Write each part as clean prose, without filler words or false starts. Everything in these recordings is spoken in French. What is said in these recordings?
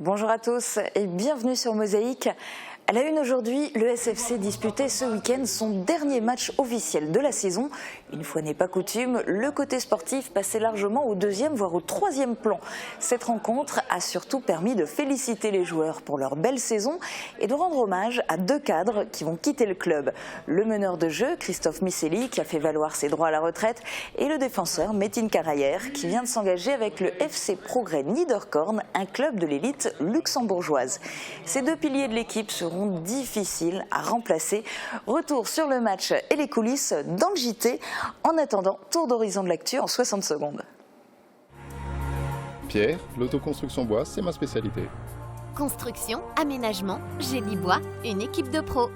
Bonjour à tous et bienvenue sur Mosaïque. À la une aujourd'hui, le SFC disputait ce week-end son dernier match officiel de la saison. Une fois n'est pas coutume, le côté sportif passait largement au deuxième voire au troisième plan. Cette rencontre a surtout permis de féliciter les joueurs pour leur belle saison et de rendre hommage à deux cadres qui vont quitter le club. Le meneur de jeu, Christophe Misseli, qui a fait valoir ses droits à la retraite, et le défenseur, Metin Karayer, qui vient de s'engager avec le FC Progrès Niederkorn, un club de l'élite luxembourgeoise. Ces deux piliers de l'équipe seront difficiles à remplacer. Retour sur le match et les coulisses dans le JT. En attendant, tour d'horizon de l'actu en 60 secondes. Pierre, l'autoconstruction bois, c'est ma spécialité. Construction, aménagement, génie bois, une équipe de pros.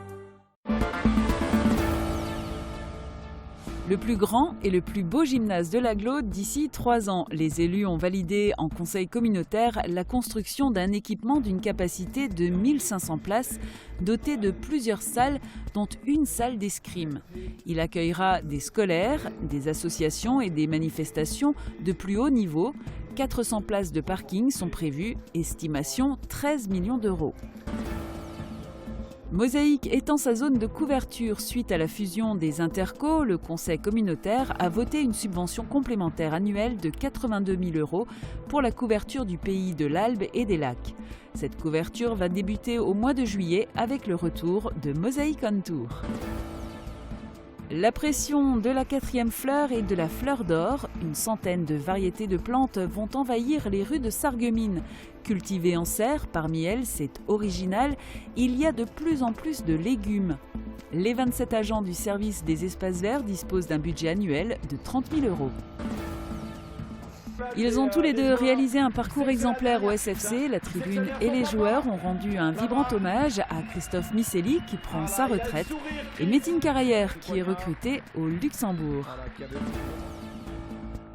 Le plus grand et le plus beau gymnase de l'Agglo d'ici 3 ans. Les élus ont validé en conseil communautaire la construction d'un équipement d'une capacité de 1500 places, doté de plusieurs salles, dont une salle d'escrime. Il accueillera des scolaires, des associations et des manifestations de plus haut niveau. 400 places de parking sont prévues, estimation 13 millions d'euros. Mosaïque étend sa zone de couverture suite à la fusion des intercos. Le conseil communautaire a voté une subvention complémentaire annuelle de 82 000 euros pour la couverture du pays de l'Albe et des lacs. Cette couverture va débuter au mois de juillet avec le retour de Mosaïque on Tour. La pression de la 4e fleur et de la fleur d'or, une centaine de variétés de plantes vont envahir les rues de Sarreguemines. Cultivées en serre, parmi elles, c'est original, il y a de plus en plus de légumes. Les 27 agents du service des espaces verts disposent d'un budget annuel de 30 000 euros. Ils ont tous les deux réalisé un parcours exemplaire au SFC. La tribune et les joueurs ont rendu un vibrant hommage à Christophe Misseli qui prend sa retraite et Metin Karayer qui est recruté au Luxembourg.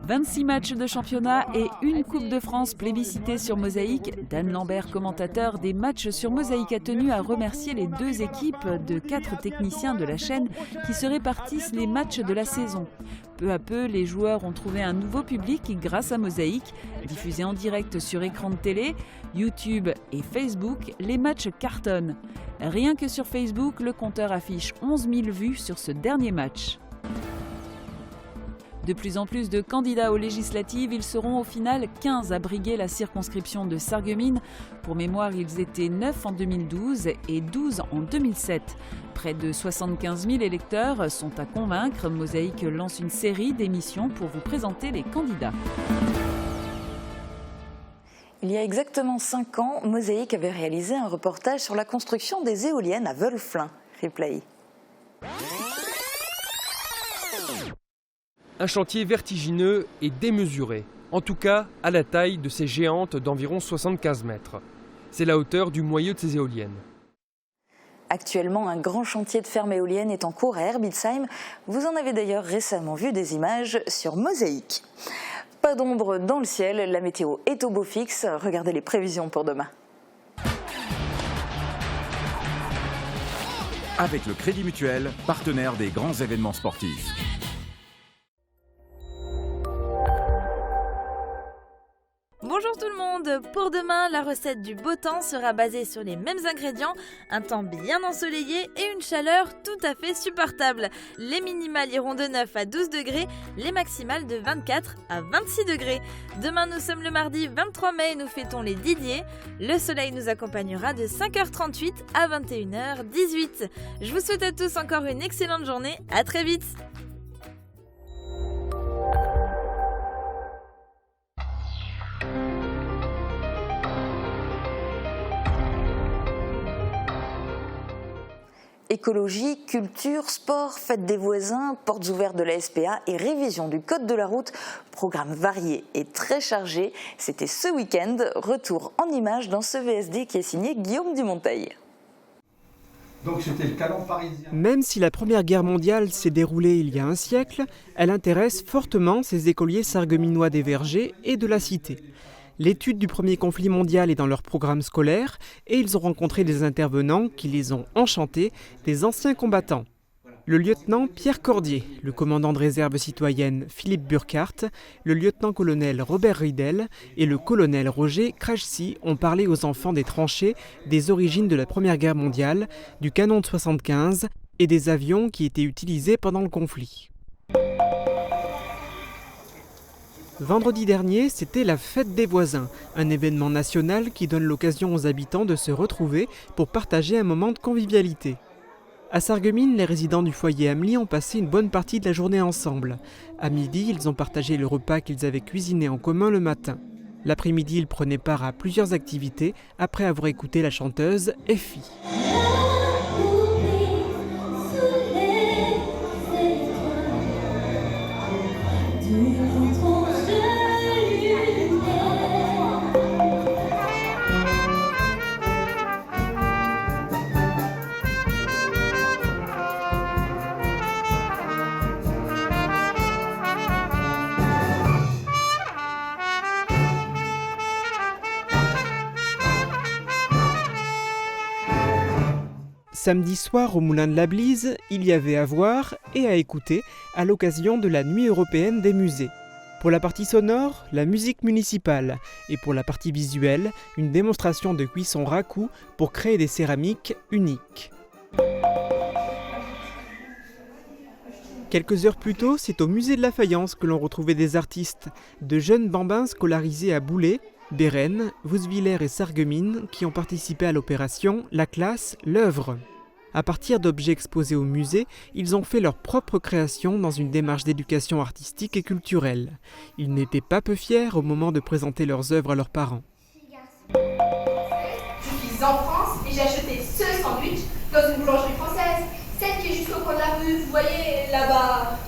26 matchs de championnat et une Coupe de France plébiscitée sur Mosaïque. Dan Lambert, commentateur des matchs sur Mosaïque, a tenu à remercier les deux équipes de 4 techniciens de la chaîne qui se répartissent les matchs de la saison. Peu à peu, les joueurs ont trouvé un nouveau public grâce à Mosaïque. Diffusés en direct sur écran de télé, YouTube et Facebook, les matchs cartonnent. Rien que sur Facebook, le compteur affiche 11 000 vues sur ce dernier match. De plus en plus de candidats aux législatives, ils seront au final 15 à briguer la circonscription de Sarreguemines. Pour mémoire, ils étaient 9 en 2012 et 12 en 2007. Près de 75 000 électeurs sont à convaincre. Mosaïque lance une série d'émissions pour vous présenter les candidats. Il y a exactement 5 ans, Mosaïque avait réalisé un reportage sur la construction des éoliennes à Veulflin. Replay. Un chantier vertigineux et démesuré, en tout cas à la taille de ces géantes d'environ 75 mètres. C'est la hauteur du moyeu de ces éoliennes. Actuellement, un grand chantier de ferme éolienne est en cours à Herbitzheim. Vous en avez d'ailleurs récemment vu des images sur Mosaïque. Pas d'ombre dans le ciel, la météo est au beau fixe. Regardez les prévisions pour demain. Avec le Crédit Mutuel, partenaire des grands événements sportifs. Bonjour tout le monde! Pour demain, la recette du beau temps sera basée sur les mêmes ingrédients, un temps bien ensoleillé et une chaleur tout à fait supportable. Les minimales iront de 9 à 12 degrés, les maximales de 24 à 26 degrés. Demain, nous sommes le mardi 23 mai et nous fêtons les Didier. Le soleil nous accompagnera de 5h38 à 21h18. Je vous souhaite à tous encore une excellente journée, à très vite! Écologie, culture, sport, fête des voisins, portes ouvertes de la SPA et révision du code de la route. Programme varié et très chargé. C'était ce week-end. Retour en images dans ce VSD qui est signé Guillaume Dumonteil. Donc c'était le canon parisien. Même si la Première Guerre mondiale s'est déroulée il y a un siècle, elle intéresse fortement ces écoliers sarregueminois des Vergers et de la Cité. L'étude du premier conflit mondial est dans leur programme scolaire et ils ont rencontré des intervenants qui les ont enchantés, des anciens combattants. Le lieutenant Pierre Cordier, le commandant de réserve citoyenne Philippe Burkhardt, le lieutenant-colonel Robert Riedel et le colonel Roger Krajci ont parlé aux enfants des tranchées des origines de la Première Guerre mondiale, du canon de 75 et des avions qui étaient utilisés pendant le conflit. Vendredi dernier, c'était la fête des voisins, un événement national qui donne l'occasion aux habitants de se retrouver pour partager un moment de convivialité. À Sarreguemines, les résidents du foyer Amelie ont passé une bonne partie de la journée ensemble. À midi, ils ont partagé le repas qu'ils avaient cuisiné en commun le matin. L'après-midi, ils prenaient part à plusieurs activités après avoir écouté la chanteuse Effie. Samedi soir au Moulin de la Blise, il y avait à voir et à écouter à l'occasion de la Nuit européenne des musées. Pour la partie sonore, la musique municipale et pour la partie visuelle, une démonstration de cuisson raku pour créer des céramiques uniques. Quelques heures plus tôt, c'est au musée de la Faïence que l'on retrouvait des artistes, de jeunes bambins scolarisés à Boulay, Bérennes, Vousvillers et Sarreguemines qui ont participé à l'opération La classe, l'œuvre. À partir d'objets exposés au musée, ils ont fait leur propre création dans une démarche d'éducation artistique et culturelle. Ils n'étaient pas peu fiers au moment de présenter leurs œuvres à leurs parents. Je suis en France et j'ai acheté ce sandwich dans une boulangerie française, celle qui est juste au coin de la rue, vous voyez là-bas.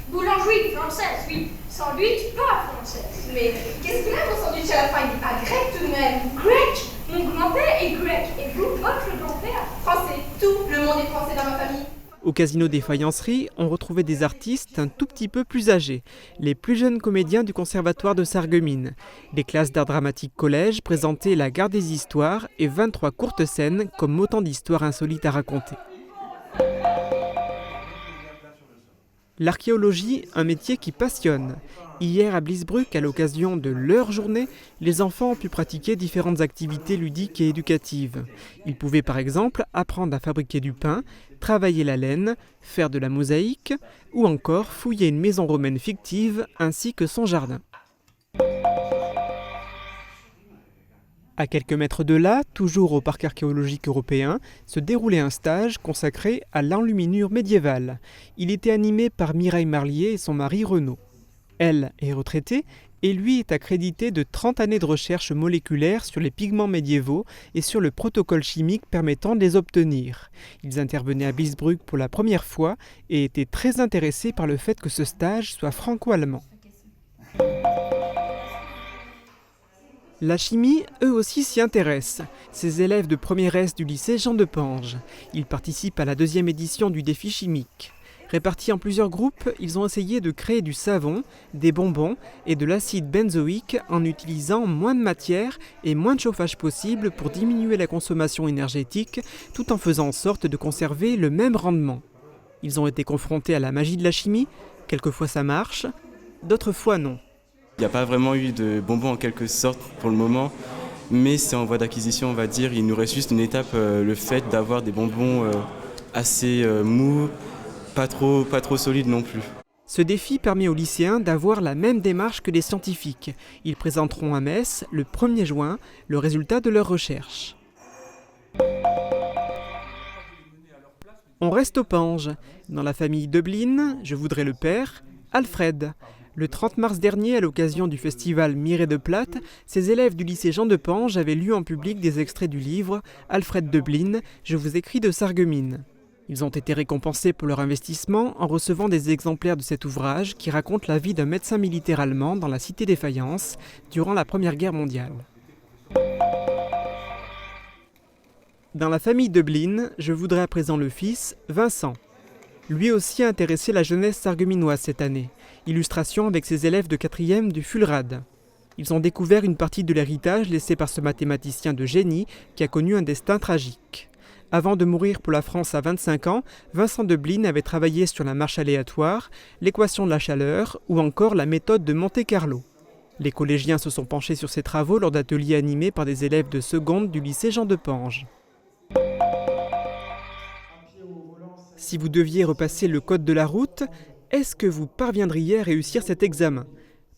Boulangerie française, oui. Sandwich, pas française. Mais qu'est-ce que là mon sandwich à la fin? Il n'est pas grec tout de même. Grec? Mon grand-père est grec. Et vous, votre grand-père? Français. Tout le monde est français dans ma famille. Au Casino des Faïenceries, on retrouvait des artistes un tout petit peu plus âgés, les plus jeunes comédiens du Conservatoire de Sarreguemines. Les classes d'art dramatique collège présentaient la Gare des histoires et 23 courtes scènes comme autant d'histoires insolites à raconter. L'archéologie, un métier qui passionne. Hier à Blisbruck, à l'occasion de leur journée, les enfants ont pu pratiquer différentes activités ludiques et éducatives. Ils pouvaient par exemple apprendre à fabriquer du pain, travailler la laine, faire de la mosaïque ou encore fouiller une maison romaine fictive ainsi que son jardin. À quelques mètres de là, toujours au parc archéologique européen, se déroulait un stage consacré à l'enluminure médiévale. Il était animé par Mireille Marlier et son mari Renaud. Elle est retraitée et lui est accrédité de 30 années de recherche moléculaire sur les pigments médiévaux et sur le protocole chimique permettant de les obtenir. Ils intervenaient à Blisbruck pour la première fois et étaient très intéressés par le fait que ce stage soit franco-allemand. La chimie, eux aussi, s'y intéressent. Ces élèves de première S du lycée Jean de Pange. Ils participent à la 2e édition du défi chimique. Répartis en plusieurs groupes, ils ont essayé de créer du savon, des bonbons et de l'acide benzoïque en utilisant moins de matière et moins de chauffage possible pour diminuer la consommation énergétique tout en faisant en sorte de conserver le même rendement. Ils ont été confrontés à la magie de la chimie, quelquefois ça marche, d'autres fois non. Il n'y a pas vraiment eu de bonbons en quelque sorte pour le moment, mais c'est en voie d'acquisition, on va dire. Il nous reste juste une étape, le fait d'avoir des bonbons assez mous, pas trop solides non plus. Ce défi permet aux lycéens d'avoir la même démarche que les scientifiques. Ils présenteront à Metz, le 1er juin, le résultat de leurs recherches. On reste au Pange. Dans la famille Deublin, je voudrais le père, Alfred. Le 30 mars dernier, à l'occasion du festival Mireille de Platte, ces élèves du lycée Jean de Pange avaient lu en public des extraits du livre « Alfred Deublin, je vous écris de Sarreguemines ». Ils ont été récompensés pour leur investissement en recevant des exemplaires de cet ouvrage qui raconte la vie d'un médecin militaire allemand dans la cité des Faïences durant la Première Guerre mondiale. Dans la famille Deublin, je voudrais à présent le fils, Vincent. Lui aussi a intéressé la jeunesse sarregueminoise cette année. Illustration avec ses élèves de 4e du Fulrad. Ils ont découvert une partie de l'héritage laissé par ce mathématicien de génie qui a connu un destin tragique. Avant de mourir pour la France à 25 ans, Vincent Debline avait travaillé sur la marche aléatoire, l'équation de la chaleur ou encore la méthode de Monte-Carlo. Les collégiens se sont penchés sur ces travaux lors d'ateliers animés par des élèves de seconde du lycée Jean de Pange. Si vous deviez repasser le code de la route, est-ce que vous parviendriez à réussir cet examen?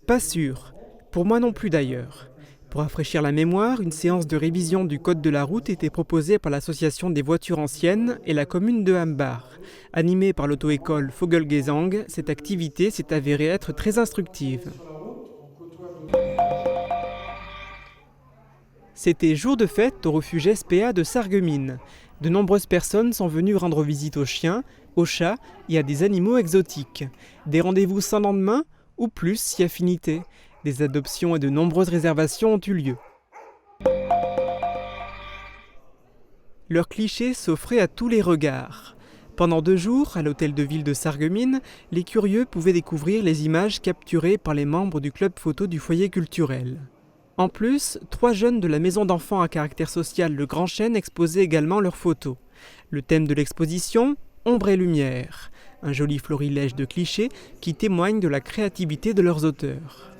Pas sûr. Pour moi non plus d'ailleurs. Pour rafraîchir la mémoire, une séance de révision du code de la route était proposée par l'association des voitures anciennes et la commune de Hambar. Animée par l'auto-école Vogelgesang, cette activité s'est avérée être très instructive. C'était jour de fête au refuge SPA de Sarreguemines. De nombreuses personnes sont venues rendre visite aux chiens, aux chats et à des animaux exotiques. Des rendez-vous sans lendemain ou plus si affinité. Des adoptions et de nombreuses réservations ont eu lieu. Leur cliché s'offrait à tous les regards. Pendant 2 jours, à l'hôtel de ville de Sarreguemines, les curieux pouvaient découvrir les images capturées par les membres du club photo du foyer culturel. En plus, 3 jeunes de la maison d'enfants à caractère social Le Grand Chêne exposaient également leurs photos. Le thème de l'exposition, Ombre et lumière, un joli florilège de clichés qui témoignent de la créativité de leurs auteurs.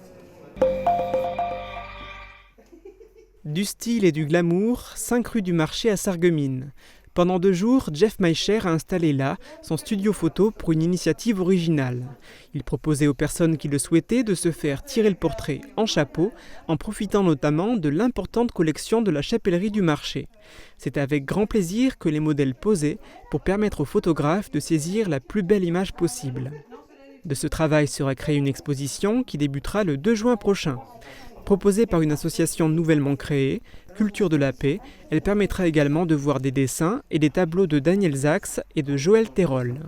Du style et du glamour, 5 rue du Marché à Sarreguemines. Pendant 2 jours, Jeff Meicher a installé là son studio photo pour une initiative originale. Il proposait aux personnes qui le souhaitaient de se faire tirer le portrait en chapeau, en profitant notamment de l'importante collection de la chapellerie du marché. C'est avec grand plaisir que les modèles posaient pour permettre aux photographes de saisir la plus belle image possible. De ce travail sera créée une exposition qui débutera le 2 juin prochain. Proposée par une association nouvellement créée, Culture de la Paix, elle permettra également de voir des dessins et des tableaux de Daniel Sachs et de Joël Terol.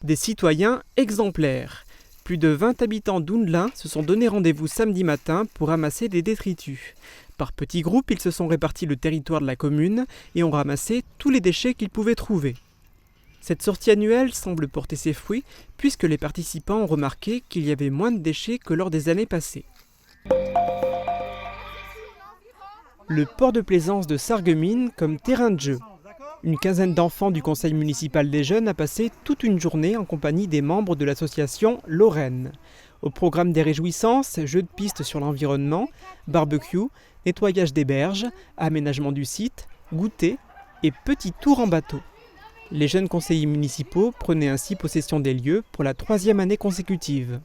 Des citoyens exemplaires. Plus de 20 habitants d'Oundelin se sont donné rendez-vous samedi matin pour ramasser des détritus. Par petits groupes, ils se sont répartis le territoire de la commune et ont ramassé tous les déchets qu'ils pouvaient trouver. Cette sortie annuelle semble porter ses fruits puisque les participants ont remarqué qu'il y avait moins de déchets que lors des années passées. Le port de plaisance de Sarreguemines comme terrain de jeu. Une quinzaine d'enfants du conseil municipal des jeunes a passé toute une journée en compagnie des membres de l'association Lorraine. Au programme des réjouissances, jeux de piste sur l'environnement, barbecue, nettoyage des berges, aménagement du site, goûter et petit tour en bateau. Les jeunes conseillers municipaux prenaient ainsi possession des lieux pour la 3e année consécutive.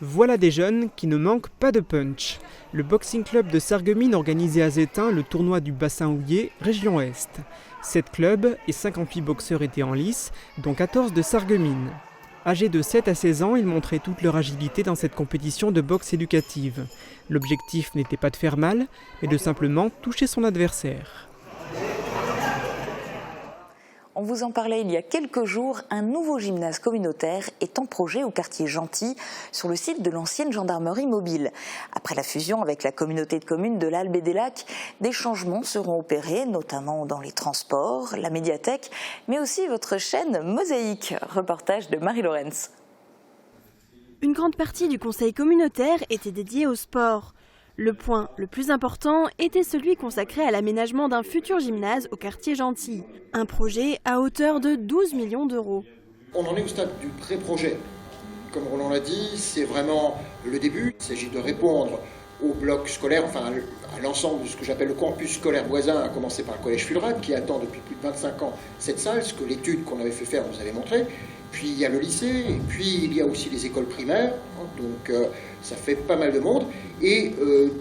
Voilà des jeunes qui ne manquent pas de punch. Le boxing club de Sarreguemines organisait à Zétain le tournoi du bassin houiller région Est. 7 clubs et 58 boxeurs étaient en lice, dont 14 de Sarreguemines. Âgés de 7 à 16 ans, ils montraient toute leur agilité dans cette compétition de boxe éducative. L'objectif n'était pas de faire mal, mais de simplement toucher son adversaire. On vous en parlait il y a quelques jours, un nouveau gymnase communautaire est en projet au quartier Gentil, sur le site de l'ancienne gendarmerie mobile. Après la fusion avec la communauté de communes de l'Albe et des Lacs, des changements seront opérés, notamment dans les transports, la médiathèque, mais aussi votre chaîne Mosaïque. Reportage de Marie-Laurence. Une grande partie du conseil communautaire était dédiée au sport. Le point le plus important était celui consacré à l'aménagement d'un futur gymnase au quartier Gentil. Un projet à hauteur de 12 millions d'euros. On en est au stade du pré-projet. Comme Roland l'a dit, c'est vraiment le début. Il s'agit de répondre au bloc scolaire, enfin à l'ensemble de ce que j'appelle le campus scolaire voisin, à commencer par le collège Fulrad, qui attend depuis plus de 25 ans cette salle, ce que l'étude qu'on avait fait faire nous avait montré. Puis il y a le lycée, et puis il y a aussi les écoles primaires, donc ça fait pas mal de monde. Et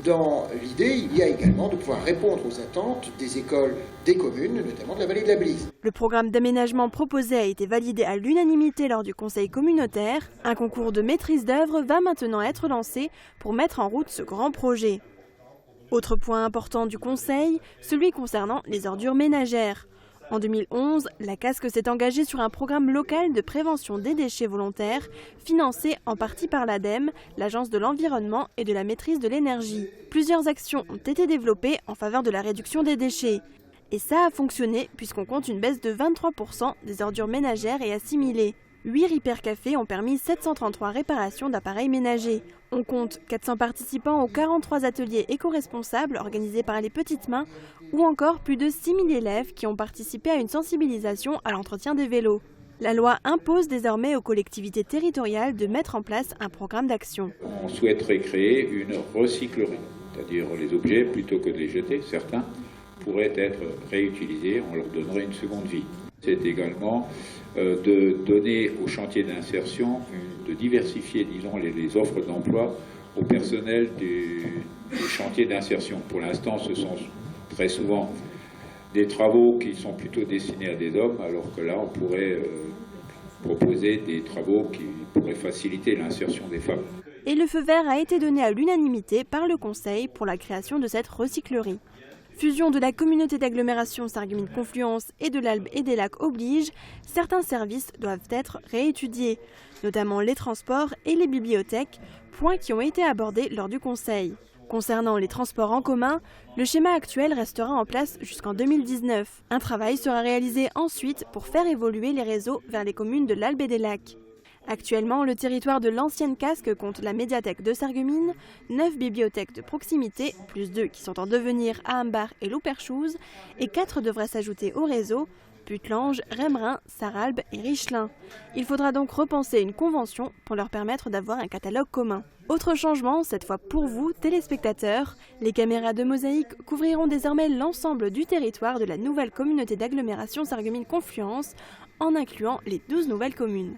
dans l'idée, il y a également de pouvoir répondre aux attentes des écoles des communes, notamment de la vallée de la Blise. Le programme d'aménagement proposé a été validé à l'unanimité lors du conseil communautaire. Un concours de maîtrise d'œuvre va maintenant être lancé pour mettre en route ce grand projet. Autre point important du conseil, celui concernant les ordures ménagères. En 2011, la Casque s'est engagée sur un programme local de prévention des déchets volontaires, financé en partie par l'ADEME, l'Agence de l'environnement et de la maîtrise de l'énergie. Plusieurs actions ont été développées en faveur de la réduction des déchets. Et ça a fonctionné puisqu'on compte une baisse de 23% des ordures ménagères et assimilées. 8 Repair Cafés ont permis 733 réparations d'appareils ménagers. On compte 400 participants aux 43 ateliers éco-responsables organisés par les Petites Mains ou encore plus de 6000 élèves qui ont participé à une sensibilisation à l'entretien des vélos. La loi impose désormais aux collectivités territoriales de mettre en place un programme d'action. On souhaiterait créer une recyclerie, c'est-à-dire les objets, plutôt que de les jeter, certains pourraient être réutilisés, on leur donnerait une seconde vie. C'est également de donner aux chantiers d'insertion, de diversifier, disons, les offres d'emploi au personnel des chantiers d'insertion. Pour l'instant, ce sont très souvent des travaux qui sont plutôt destinés à des hommes, alors que là, on pourrait proposer des travaux qui pourraient faciliter l'insertion des femmes. Et le feu vert a été donné à l'unanimité par le Conseil pour la création de cette recyclerie. Fusion de la communauté d'agglomération Sarreguemines-Confluence et de l'Albe et des Lacs oblige, certains services doivent être réétudiés, notamment les transports et les bibliothèques, points qui ont été abordés lors du Conseil. Concernant les transports en commun, le schéma actuel restera en place jusqu'en 2019. Un travail sera réalisé ensuite pour faire évoluer les réseaux vers les communes de l'Albe et des Lacs. Actuellement, le territoire de l'ancienne Casque compte la médiathèque de Sarreguemines, 9 bibliothèques de proximité, plus 2 qui sont en devenir à Ambar et Louperchouse, et 4 devraient s'ajouter au réseau, Putelange, Remerin, Sarralbe et Richelin. Il faudra donc repenser une convention pour leur permettre d'avoir un catalogue commun. Autre changement, cette fois pour vous, téléspectateurs, les caméras de Mosaïque couvriront désormais l'ensemble du territoire de la nouvelle communauté d'agglomération Sarreguemines-Confluence, en incluant les 12 nouvelles communes.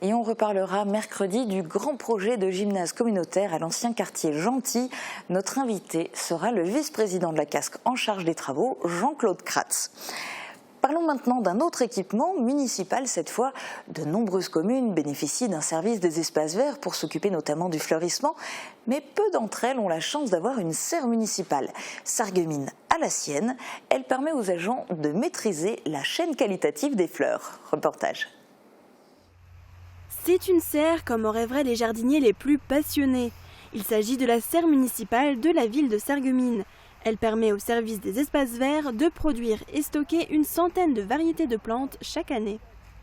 Et on reparlera mercredi du grand projet de gymnase communautaire à l'ancien quartier Gentil. Notre invité sera le vice-président de la Casque en charge des travaux, Jean-Claude Kratz. Parlons maintenant d'un autre équipement municipal cette fois. De nombreuses communes bénéficient d'un service des espaces verts pour s'occuper notamment du fleurissement, mais peu d'entre elles ont la chance d'avoir une serre municipale. Sarreguemines a la sienne, elle permet aux agents de maîtriser la chaîne qualitative des fleurs. Reportage. C'est une serre comme en rêveraient les jardiniers les plus passionnés. Il s'agit de la serre municipale de la ville de Sarreguemines. Elle permet au service des espaces verts de produire et stocker une centaine de variétés de plantes chaque année.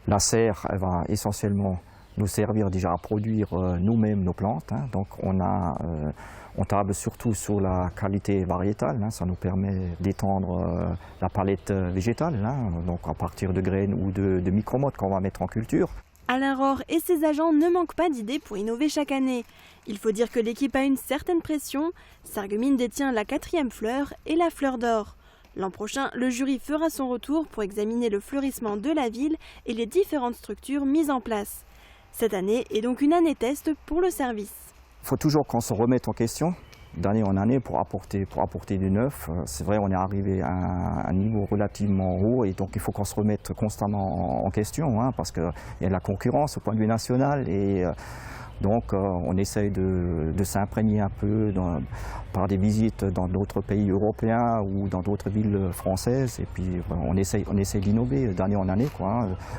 La serre, elle va essentiellement nous servir déjà à produire nous-mêmes nos plantes. Donc on table surtout sur la qualité variétale. Ça nous permet d'étendre la palette végétale, donc à partir de graines ou de micromodes qu'on va mettre en culture. Alain Rohr et ses agents ne manquent pas d'idées pour innover chaque année. Il faut dire que l'équipe a une certaine pression. Sarreguemines détient la 4e fleur et la fleur d'or. L'an prochain, le jury fera son retour pour examiner le fleurissement de la ville et les différentes structures mises en place. Cette année est donc une année test pour le service. Il faut toujours qu'on se remette en question d'année en année pour apporter du neuf. C'est vrai, on est arrivé à un niveau relativement haut et donc il faut qu'on se remette constamment en question parce qu'il y a de la concurrence au point de vue national et donc on essaye de s'imprégner un peu par des visites dans d'autres pays européens ou dans d'autres villes françaises et puis on essaye d'innover d'année en année,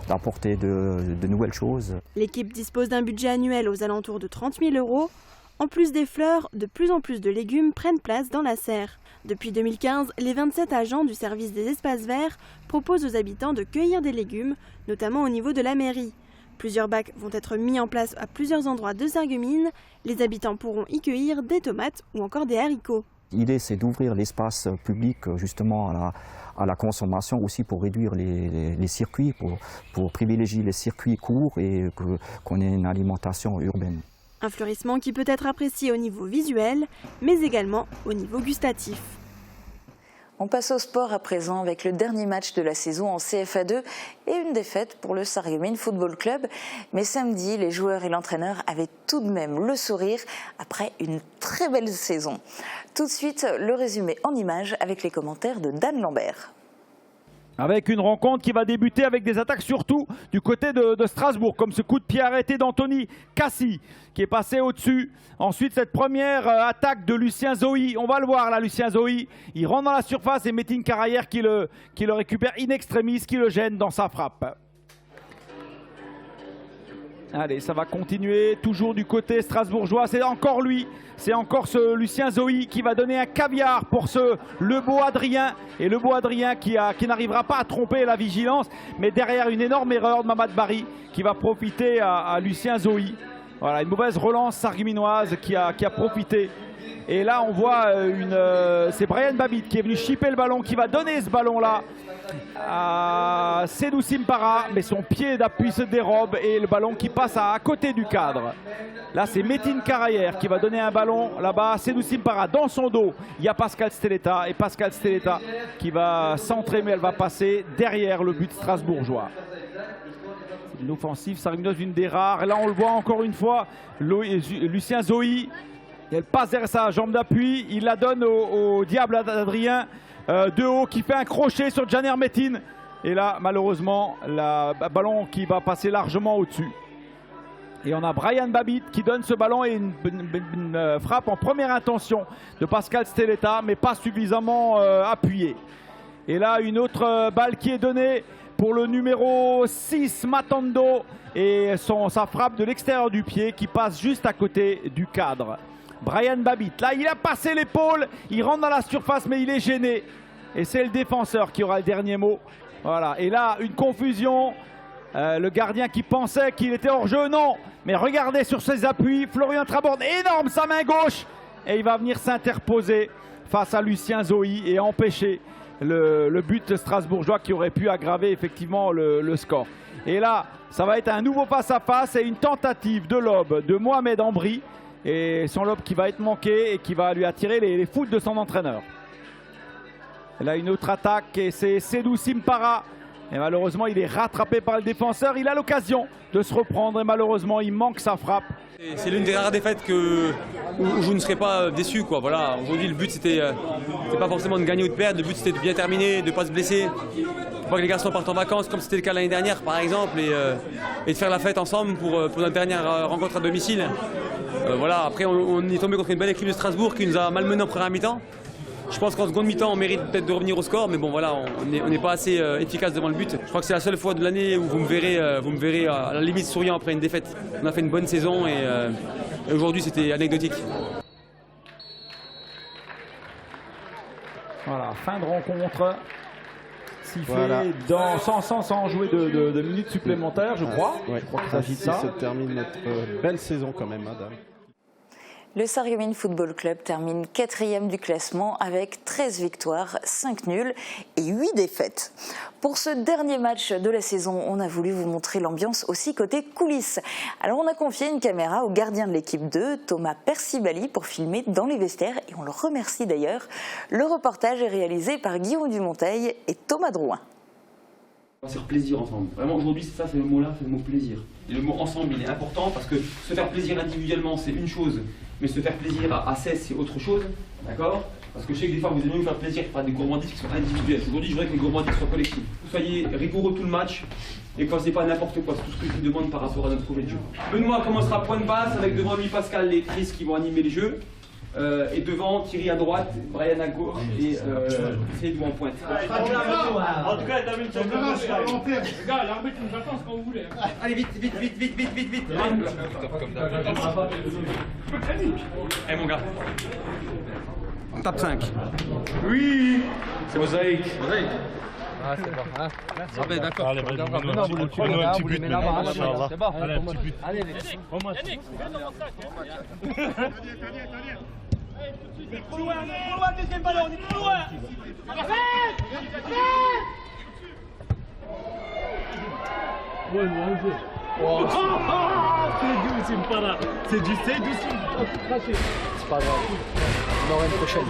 d'apporter de nouvelles choses. L'équipe dispose d'un budget annuel aux alentours de 30 000 €. En plus des fleurs, de plus en plus de légumes prennent place dans la serre. Depuis 2015, les 27 agents du service des espaces verts proposent aux habitants de cueillir des légumes, notamment au niveau de la mairie. Plusieurs bacs vont être mis en place à plusieurs endroits de Sarreguemines. Les habitants pourront y cueillir des tomates ou encore des haricots. L'idée, c'est d'ouvrir l'espace public justement à la consommation aussi pour réduire les circuits, pour privilégier les circuits courts et qu'on ait une alimentation urbaine. Un fleurissement qui peut être apprécié au niveau visuel, mais également au niveau gustatif. On passe au sport à présent avec le dernier match de la saison en CFA2 et une défaite pour le Sarreguemines Football Club. Mais samedi, les joueurs et l'entraîneur avaient tout de même le sourire après une très belle saison. Tout de suite, le résumé en images avec les commentaires de Dan Lambert. Avec une rencontre qui va débuter avec des attaques surtout du côté de Strasbourg, comme ce coup de pied arrêté d'Anthony Cassi qui est passé au-dessus. Ensuite, cette première attaque de Lucien Zoï, on va le voir là, Lucien Zoï, il rentre dans la surface et Metin Karayer qui le récupère in extremis, qui le gêne dans sa frappe. Allez, ça va continuer, toujours du côté strasbourgeois, c'est encore lui, c'est encore ce Lucien Zoï qui va donner un caviar pour ce Lebeau Adrien. Et Lebeau Adrien qui n'arrivera pas à tromper la vigilance, mais derrière une énorme erreur de Mamad Barry qui va profiter à Lucien Zoï. Voilà, une mauvaise relance sarguminoise qui a profité. Et là, on voit c'est Brian Babit qui est venu chipper le ballon, qui va donner ce ballon-là à Sédou Simpara, mais son pied d'appui se dérobe et le ballon qui passe à côté du cadre. Là, c'est Metin Karayer qui va donner un ballon là-bas. Sédou Simpara dans son dos. Il y a Pascal Steleta et Pascal Steleta qui va centrer, mais elle va passer derrière le but strasbourgeois. Une offensive sarguminoise, une des rares. Et là, on le voit encore une fois, Lucien Zoï. Elle passe derrière sa jambe d'appui, il la donne au diable Adrien de haut qui fait un crochet sur Janer Metin. Et là, malheureusement, le ballon qui va passer largement au-dessus. Et on a Brian Babit qui donne ce ballon et une frappe en première intention de Pascal Steleta, mais pas suffisamment appuyée. Et là, une autre balle qui est donnée pour le numéro 6, Matando, et sa frappe de l'extérieur du pied qui passe juste à côté du cadre. Brian Babit, là il a passé l'épaule, il rentre dans la surface mais il est gêné. Et c'est le défenseur qui aura le dernier mot. Voilà, et là une confusion. Le gardien qui pensait qu'il était hors jeu, non. Mais regardez sur ses appuis, Florian Traborde, énorme sa main gauche. Et il va venir s'interposer face à Lucien Zoï et empêcher le but strasbourgeois qui aurait pu aggraver effectivement le score. Et là, ça va être un nouveau face-à-face et une tentative de lob de Mohamed Ambry. Et son lob qui va être manqué et qui va lui attirer les foudres de son entraîneur. Là, une autre attaque et c'est Sédou Simpara. Et malheureusement, il est rattrapé par le défenseur. Il a l'occasion de se reprendre et malheureusement, il manque sa frappe. C'est l'une des rares défaites où je ne serais pas déçu, quoi. Voilà, aujourd'hui, le but, c'était pas forcément de gagner ou de perdre. Le but, c'était de bien terminer, de ne pas se blesser. Faut pas que les garçons partent en vacances, comme c'était le cas l'année dernière, par exemple, et de faire la fête ensemble pour notre dernière rencontre à domicile. Voilà, après, on est tombé contre une belle équipe de Strasbourg qui nous a malmenés en première mi-temps. Je pense qu'en seconde mi-temps, on mérite peut-être de revenir au score, mais bon, voilà, on n'est pas assez efficace devant le but. Je crois que c'est la seule fois de l'année où vous me verrez à la limite souriant après une défaite. On a fait une bonne saison et aujourd'hui, c'était anecdotique. Voilà, fin de rencontre. Sifflé voilà. sans jouer de minutes supplémentaires, je crois. Ouais. Je crois qu'il s'agit de ça. Ça termine notre belle saison quand même, madame. Le Sarreguemines Football Club termine 4e du classement avec 13 victoires, 5 nuls et 8 défaites. Pour ce dernier match de la saison, on a voulu vous montrer l'ambiance aussi côté coulisses. Alors on a confié une caméra au gardien de l'équipe 2, Thomas Percibali, pour filmer dans les vestiaires et on le remercie d'ailleurs. Le reportage est réalisé par Guillaume Dumonteil et Thomas Drouin. On va se faire plaisir ensemble. Vraiment aujourd'hui c'est le mot-là, c'est le mot plaisir. Et le mot ensemble il est important parce que se faire plaisir individuellement c'est une chose, mais se faire plaisir à 16 c'est autre chose, d'accord? Parce que je sais que des fois vous aimez vous faire plaisir par des gourmandises qui sont individuelles. Aujourd'hui je voudrais que les gourmandises soient collectives. Soyez rigoureux tout le match et pensez pas à n'importe quoi, c'est tout ce que je vous demande par rapport à notre projet de jeu. Benoît commencera point de basse avec devant lui Pascal et Chris qui vont animer les jeux. Et devant, Thierry à droite, Brian à gauche et Cédou en pointe. En tout cas, t'as vu le champion. Les gars, l'arbitre nous attend quand vous voulez. Allez, vite. Allez, mon gars. On tape 5. Oui. C'est mosaïque. Ah, c'est bon. Hein. Ah ben d'accord. Allez, maintenant, vous le prenez là, vous le mettez là-bas. C'est bon. Allez, un petit but. Allez, Yannick, viens dans mon sac. Trop loin, deuxième ballon, on est trop loin. C'est du Sédou Simpara. C'est pas grave. On aura une prochaine.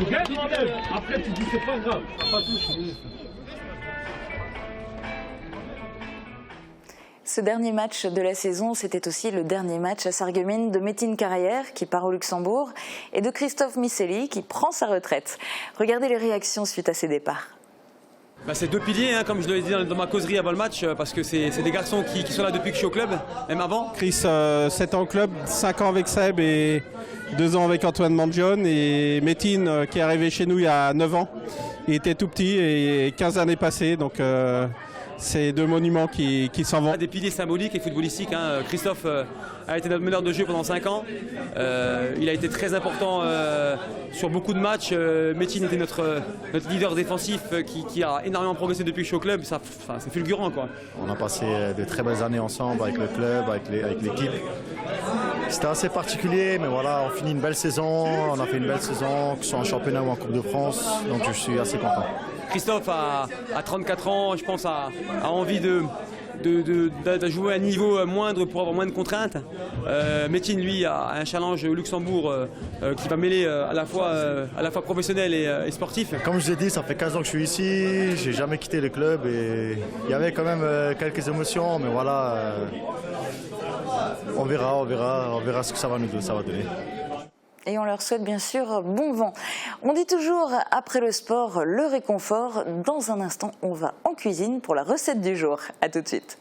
Après, tu dis c'est pas grave. Pas touche. Ce dernier match de la saison, c'était aussi le dernier match à Sarreguemines de Metin Karayer qui part au Luxembourg et de Christophe Misseli qui prend sa retraite. Regardez les réactions suite à ses départs. C'est deux piliers, hein, comme je l'ai dit dans ma causerie avant le match, parce que c'est des garçons qui sont là depuis que je suis au club, même avant. Chris, 7 ans au club, 5 ans avec Seb et 2 ans avec Antoine Mangione. Et Metin qui est arrivé chez nous il y a 9 ans. Il était tout petit et 15 années passées, donc c'est deux monuments qui s'en vont. Des piliers symboliques et footballistiques. Christophe a été notre meneur de jeu pendant 5 ans. Il a été très important sur beaucoup de matchs. Metin était notre leader défensif qui a énormément progressé depuis que je suis au club. C'est fulgurant, quoi. On a passé de très belles années ensemble avec le club, avec l'équipe. C'était assez particulier, mais voilà, on finit une belle saison. On a fait une belle saison, que ce soit en championnat ou en Coupe de France. Donc je suis assez content. Christophe a 34 ans, je pense, a envie de jouer à un niveau moindre pour avoir moins de contraintes. Metin, lui, a un challenge au Luxembourg qui va mêler à la fois professionnel et sportif. Comme je l'ai dit, ça fait 15 ans que je suis ici, j'ai jamais quitté le club et il y avait quand même quelques émotions, mais voilà, on verra ce que ça va donner. Et on leur souhaite bien sûr bon vent. On dit toujours, après le sport, le réconfort. Dans un instant, on va en cuisine pour la recette du jour. A tout de suite.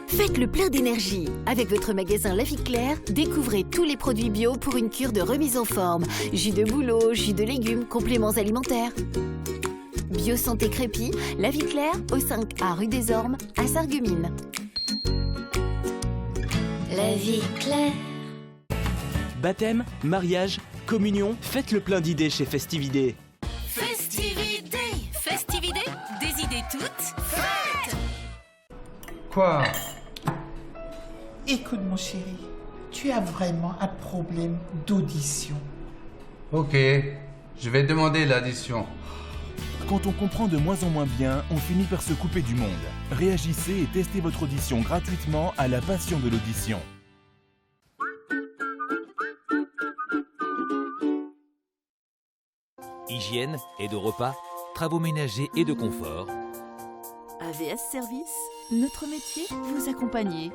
Faites le plein d'énergie. Avec votre magasin La Vie Claire, découvrez tous les produits bio pour une cure de remise en forme. Jus de bouleau, jus de légumes, compléments alimentaires. Bio Santé Crépy, La Vie Claire, au 5A rue des Ormes, à Sarreguemines. La Vie Claire. Baptême, mariage, communion, faites le plein d'idées chez Festividé. Festividé, Festividé, des idées toutes faites. Quoi? Écoute mon chéri, tu as vraiment un problème d'audition. Ok, je vais demander l'addition. Quand on comprend de moins en moins bien, on finit par se couper du monde. Réagissez et testez votre audition gratuitement à la Passion de l'audition. Hygiène, aide au repas, travaux ménagers et de confort. AVS Service, notre métier, vous accompagner.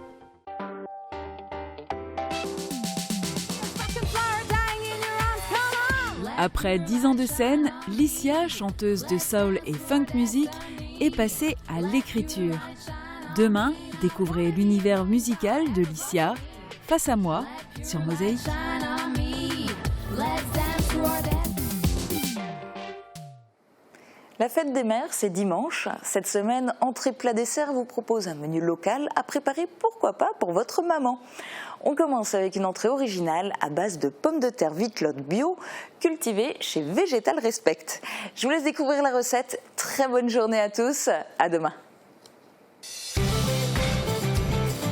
Après 10 ans de scène, Licia, chanteuse de soul et funk music, est passée à l'écriture. Demain, découvrez l'univers musical de Licia, Face à moi, sur Mosaïque. La fête des mères, c'est dimanche. Cette semaine, entrée plat dessert vous propose un menu local à préparer, pourquoi pas, pour votre maman. On commence avec une entrée originale à base de pommes de terre Vitlotte bio, cultivées chez Végétal Respect. Je vous laisse découvrir la recette. Très bonne journée à tous. À demain.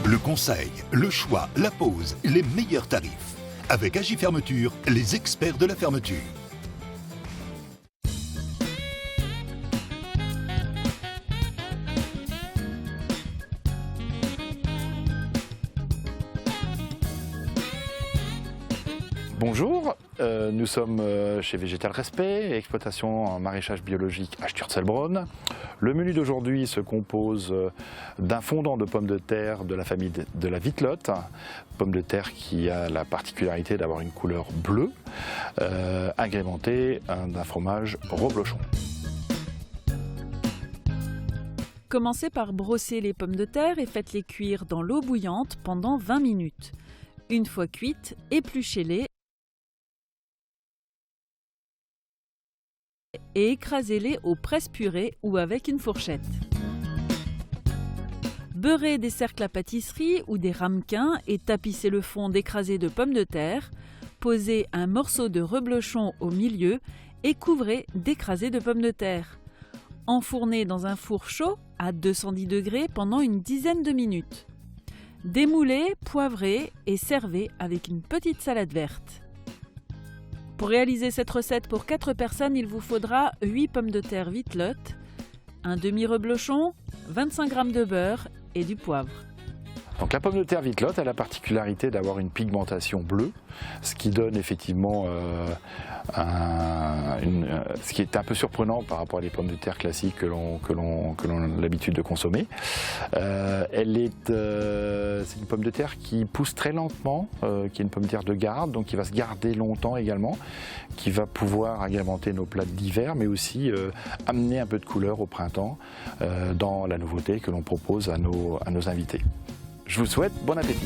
Le conseil, le choix, la pause, les meilleurs tarifs. Avec Agifermeture, les experts de la fermeture. Bonjour, nous sommes chez Végétal Respect, exploitation en maraîchage biologique à Sturzelbronn. Le menu d'aujourd'hui se compose d'un fondant de pommes de terre de la famille de la Vitlotte, pomme de terre qui a la particularité d'avoir une couleur bleue, agrémenté d'un fromage reblochon. Commencez par brosser les pommes de terre et faites-les cuire dans l'eau bouillante pendant 20 minutes. Une fois cuites, épluchez-les et écrasez-les au presse-purée ou avec une fourchette. Beurrez des cercles à pâtisserie ou des ramequins et tapissez le fond d'écrasé de pommes de terre. Posez un morceau de reblochon au milieu et couvrez d'écrasé de pommes de terre. Enfournez dans un four chaud à 210 degrés pendant une dizaine de minutes. Démoulez, poivrez et servez avec une petite salade verte. Pour réaliser cette recette pour 4 personnes, il vous faudra 8 pommes de terre Vitlotte, un demi-reblochon, 25 g de beurre et du poivre. Donc la pomme de terre Vitlotte a la particularité d'avoir une pigmentation bleue, ce qui donne effectivement ce qui est un peu surprenant par rapport à les pommes de terre classiques que l'on a l'habitude de consommer. C'est une pomme de terre qui pousse très lentement, qui est une pomme de terre de garde, donc qui va se garder longtemps également, qui va pouvoir agrémenter nos plats d'hiver, mais aussi amener un peu de couleur au printemps dans la nouveauté que l'on propose à nos invités. Je vous souhaite bon appétit.